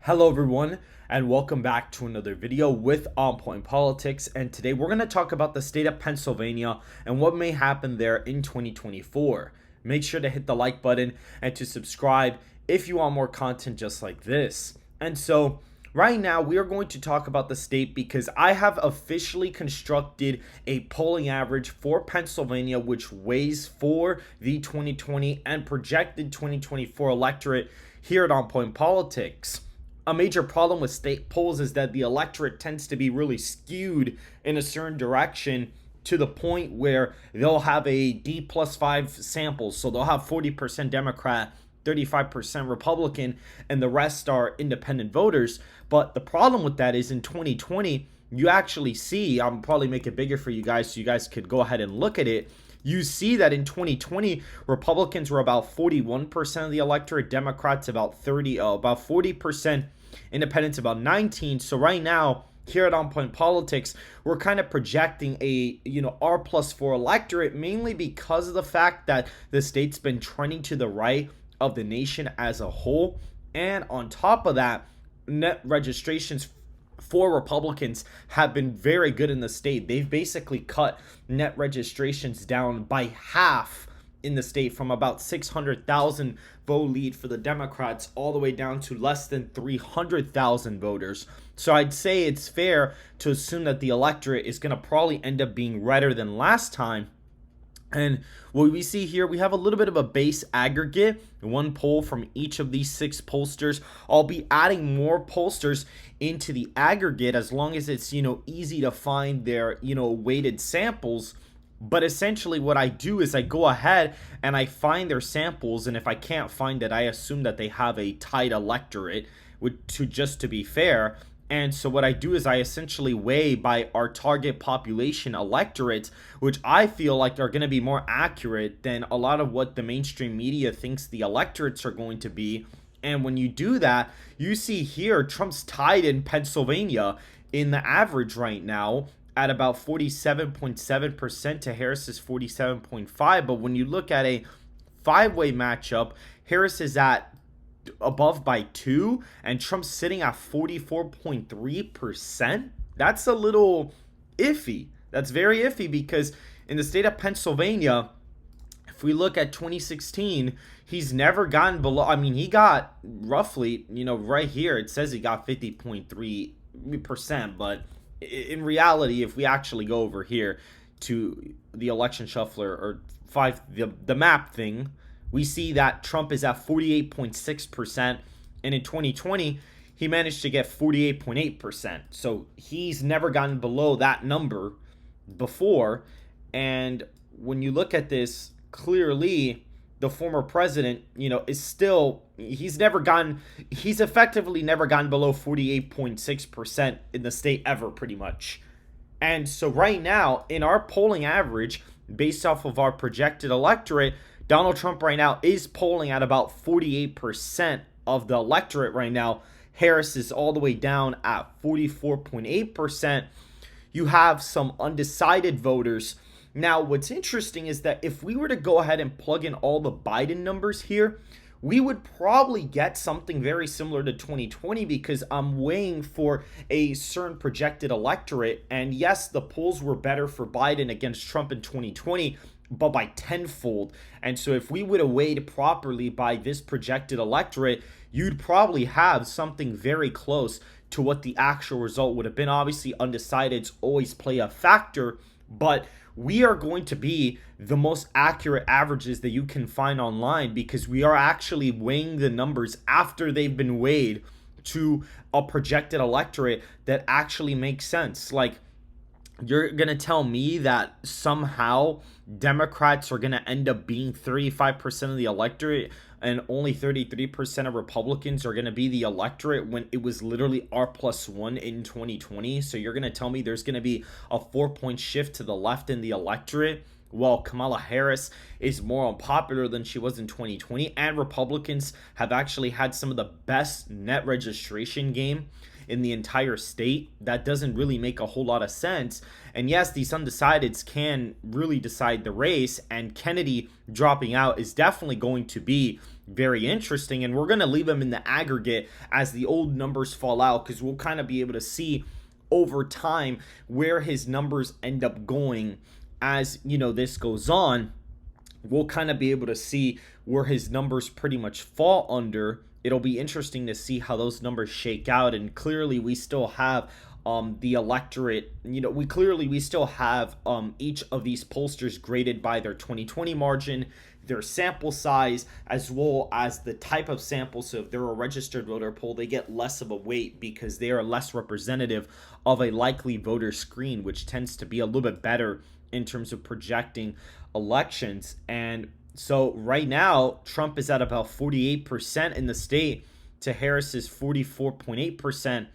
Hello everyone, and welcome back to another video with On Point Politics. And today we're going to talk about the state of Pennsylvania and what may happen there in 2024. Make sure to hit the like button and to subscribe if you want more content just like this. And so right now we are going to talk about the state because I have officially constructed a polling average for Pennsylvania which weighs for the 2020 and projected 2024 electorate here at On Point Politics. A major problem with state polls is that the electorate tends to be really skewed in a certain direction to the point where they'll have a D+5 samples. So they'll have 40% Democrat, 35% Republican, and the rest are independent voters. But the problem with that is in 2020, you actually see, I'll probably make it bigger for you guys so you guys could go ahead and look at it. You see that in 2020, Republicans were about 41% of the electorate, Democrats about 40%, Independents about 19%. So right now, here at On Point Politics, we're kind of projecting a R+4 electorate, mainly because of the fact that the state's been trending to the right of the nation as a whole. And on top of that, net registrations for Republicans have been very good in the state. They've basically cut net registrations down by half in the state, from about 600,000 vote lead for the Democrats all the way down to less than 300,000 voters. So I'd say it's fair to assume that the electorate is going to probably end up being redder than last time. And what we see here, we have a little bit of a base aggregate, one poll from each of these 6 pollsters. I'll be adding more pollsters into the aggregate as long as it's, easy to find their, weighted samples. But essentially what I do is I go ahead and I find their samples, and if I can't find it, I assume that they have a tight electorate, just to be fair. And so what I do is I essentially weigh by our target population electorates, which I feel like are going to be more accurate than a lot of what the mainstream media thinks the electorates are going to be. And when you do that, you see here Trump's tied in Pennsylvania in the average right now at about 47.7% to Harris's 47.5%. But when you look at a 5-way matchup, Harris is at above by 2 and Trump's sitting at 44.3%. That's a little iffy. That's very iffy because in the state of Pennsylvania, if we look at 2016, he's never gotten below. I mean, he got roughly, right here, it says he got 50.3%, but in reality, if we actually go over here to the election shuffler or the map thing, we see that Trump is at 48.6%, and in 2020, he managed to get 48.8%. So he's never gotten below that number before. And when you look at this, clearly the former president, is still, he's effectively never gone below 48.6% in the state ever, pretty much. And so right now, in our polling average, based off of our projected electorate, Donald Trump right now is polling at about 48% of the electorate right now. Harris is all the way down at 44.8%. You have some undecided voters. Now, what's interesting is that if we were to go ahead and plug in all the Biden numbers here, we would probably get something very similar to 2020 because I'm weighing for a certain projected electorate. And yes, the polls were better for Biden against Trump in 2020, but by tenfold. And so if we would have weighed properly by this projected electorate, you'd probably have something very close to what the actual result would have been. Obviously, undecideds always play a factor, but we are going to be the most accurate averages that you can find online because we are actually weighing the numbers after they've been weighed to a projected electorate that actually makes sense. Like, you're going to tell me that somehow Democrats are going to end up being 35% of the electorate and only 33% of Republicans are going to be the electorate when it was literally R+1 in 2020. So you're going to tell me there's going to be a 4-point shift to the left in the electorate? Well, Kamala Harris is more unpopular than she was in 2020, and Republicans have actually had some of the best net registration game in the entire state. That doesn't really make a whole lot of sense. And yes, these undecideds can really decide the race, and Kennedy dropping out is definitely going to be very interesting. And we're going to leave him in the aggregate as the old numbers fall out, because we'll kind of be able to see over time where his numbers end up going as this goes on. We'll kind of be able to see where his numbers pretty much fall under. It'll be interesting to see how those numbers shake out. And clearly we still have the electorate, we still have each of these pollsters graded by their 2020 margin, their sample size, as well as the type of sample. So if they're a registered voter poll, they get less of a weight because they are less representative of a likely voter screen, which tends to be a little bit better in terms of projecting elections. And so right now, Trump is at about 48% in the state to Harris's 44.8%.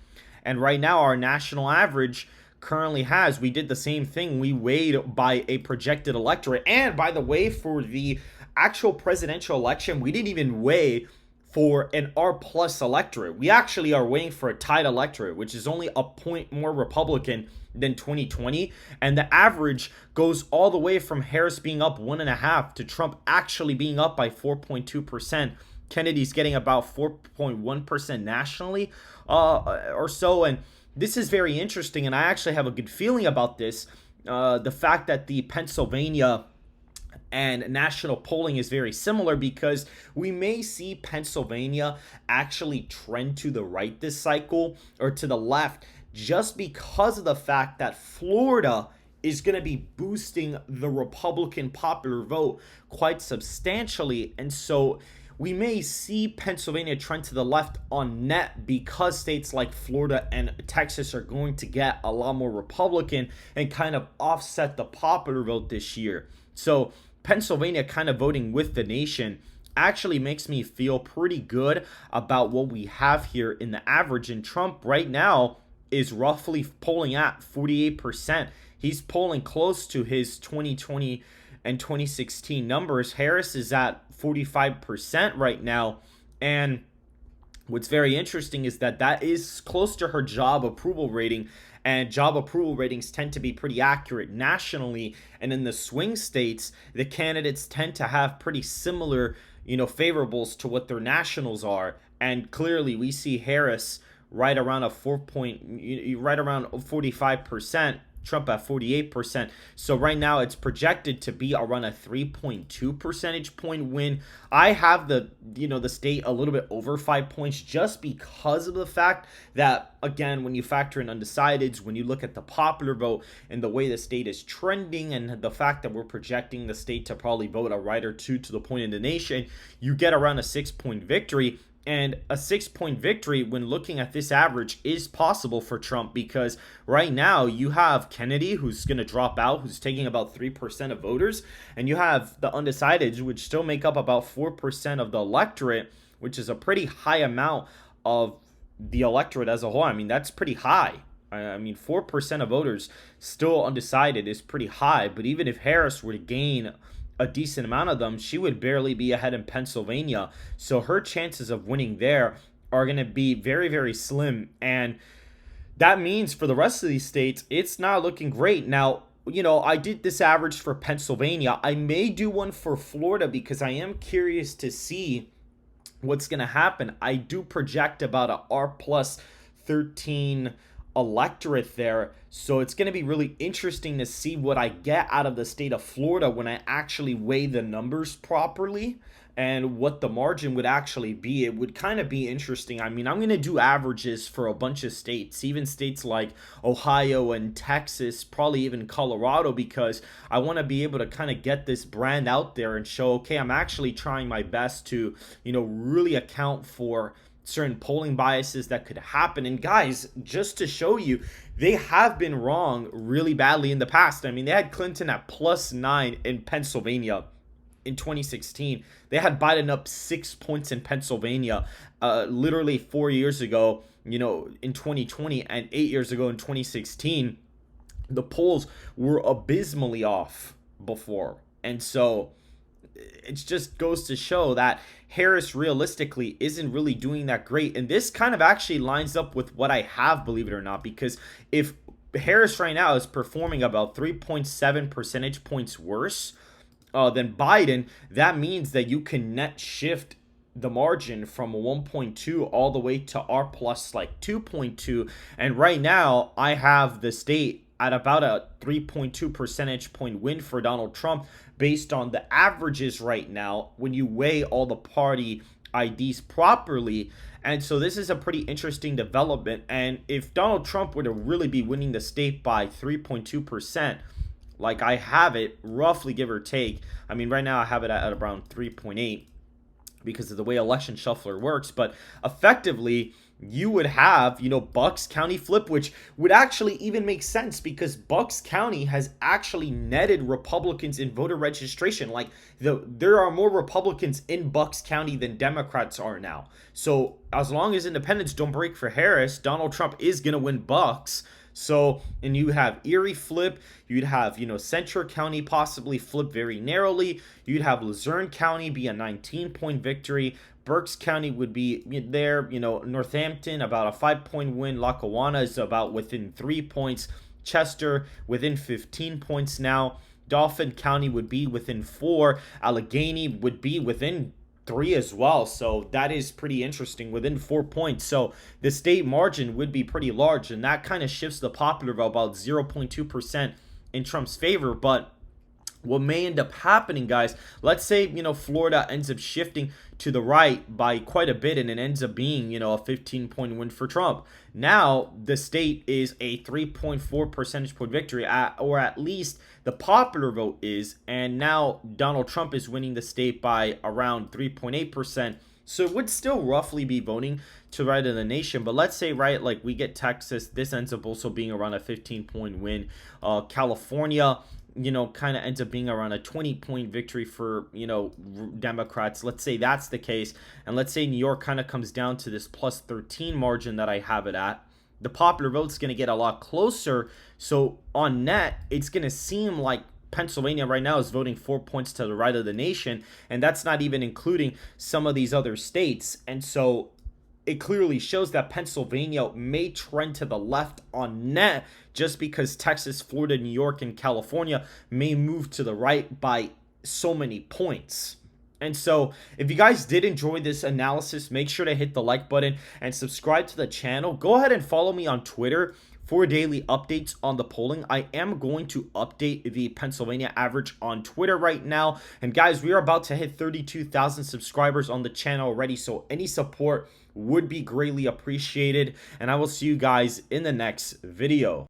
And right now, our national average currently has, we did the same thing. We weighed by a projected electorate. And by the way, for the actual presidential election, we didn't even weigh for an R plus electorate. We actually are weighing for a tied electorate, which is only a point more Republican than 2020. And the average goes all the way from Harris being up 1.5 to Trump actually being up by 4.2%. Kennedy's getting about 4.1% nationally or so. And this is very interesting. And I actually have a good feeling about this. The fact that the Pennsylvania and national polling is very similar, because we may see Pennsylvania actually trend to the right this cycle, or to the left, just because of the fact that Florida is going to be boosting the Republican popular vote quite substantially. And so we may see Pennsylvania trend to the left on net, because states like Florida and Texas are going to get a lot more Republican and kind of offset the popular vote this year. So Pennsylvania kind of voting with the nation actually makes me feel pretty good about what we have here in the average. And Trump right now is roughly polling at 48%. He's polling close to his 2020 and 2016 numbers. Harris is at 45% right now. And what's very interesting is that is close to her job approval rating. And job approval ratings tend to be pretty accurate nationally. And in the swing states, the candidates tend to have pretty similar, favorables to what their nationals are. And clearly we see Harris right around right around 45%. Trump at 48%. So right now it's projected to be around a 3.2 percentage point win. I have the state a little bit over 5 points, just because of the fact that, again, when you factor in undecideds, when you look at the popular vote and the way the state is trending, and the fact that we're projecting the state to probably vote a right or two to the point in the nation, you get around a 6-point victory. And a 6-point victory, when looking at this average, is possible for Trump, because right now you have Kennedy, who's going to drop out, who's taking about 3% of voters, and you have the undecideds, which still make up about 4% of the electorate, which is a pretty high amount of the electorate as a whole. I mean, that's pretty high. I mean, 4% of voters still undecided is pretty high. But even if Harris were to gain a decent amount of them, she would barely be ahead in Pennsylvania. So her chances of winning there are going to be very, very slim. And that means for the rest of these states, it's not looking great. Now, I did this average for Pennsylvania. I may do one for Florida, because I am curious to see what's going to happen. I do project about a R plus 13 electorate there. So it's going to be really interesting to see what I get out of the state of Florida when I actually weigh the numbers properly, and what the margin would actually be. It would kind of be interesting. I mean, I'm going to do averages for a bunch of states, even states like Ohio and Texas, probably even Colorado, because I want to be able to kind of get this brand out there and show, okay, I'm actually trying my best to, really account for certain polling biases that could happen. And guys, just to show you, they have been wrong really badly in the past. I mean, they had Clinton at +9 in Pennsylvania in 2016. They had Biden up 6 points in Pennsylvania literally 4 years ago, in 2020, and 8 years ago in 2016. The polls were abysmally off before. And so it just goes to show that Harris realistically isn't really doing that great. And this kind of actually lines up with what I have, believe it or not, because if Harris right now is performing about 3.7 percentage points worse than Biden, that means that you can net shift the margin from 1.2 all the way to R plus like 2.2. And right now I have the state at about a 3.2 percentage point win for Donald Trump based on the averages right now when you weigh all the party IDs properly. And so this is a pretty interesting development. And if Donald Trump were to really be winning the state by 3.2%, like I have it roughly, give or take, I mean right now I have it at around 3.8 because of the way election shuffler works, but effectively you would have, Bucks County flip, which would actually even make sense because Bucks County has actually netted Republicans in voter registration. Like there are more Republicans in Bucks County than Democrats are now. So as long as independents don't break for Harris, Donald Trump is going to win Bucks. So, and you have Erie flip, you'd have, Central County possibly flip very narrowly, you'd have Luzerne County be a 19-point victory, Berks County would be there, Northampton about a 5-point win, Lackawanna is about within 3 points, Chester within 15 points now, Dauphin County would be within 4, Allegheny would be within 3 as well. So that is pretty interesting, within 4 points. So the state margin would be pretty large, and that kind of shifts the popular vote about 0.2% in Trump's favor. But what may end up happening, guys, let's say, Florida ends up shifting to the right by quite a bit and it ends up being, a 15-point win for Trump. Now, the state is a 3.4 percentage point victory, or at least the popular vote is, and now Donald Trump is winning the state by around 3.8%. So it would still roughly be voting to the right of the nation. But let's say, right, like we get Texas, this ends up also being around a 15-point win. California, kind of ends up being around a 20-point victory for, Democrats. Let's say that's the case. And let's say New York kind of comes down to this plus 13 margin that I have it at. The popular vote's going to get a lot closer. So on net, it's going to seem like Pennsylvania right now is voting 4 points to the right of the nation. And that's not even including some of these other states. And so it clearly shows that Pennsylvania may trend to the left on net just because Texas, Florida, New York, and California may move to the right by so many points. And so if you guys did enjoy this analysis, make sure to hit the like button and subscribe to the channel. Go ahead and follow me on Twitter for daily updates on the polling. I am going to update the Pennsylvania average on Twitter right now. And guys, we are about to hit 32,000 subscribers on the channel already. So any support would be greatly appreciated. And I will see you guys in the next video.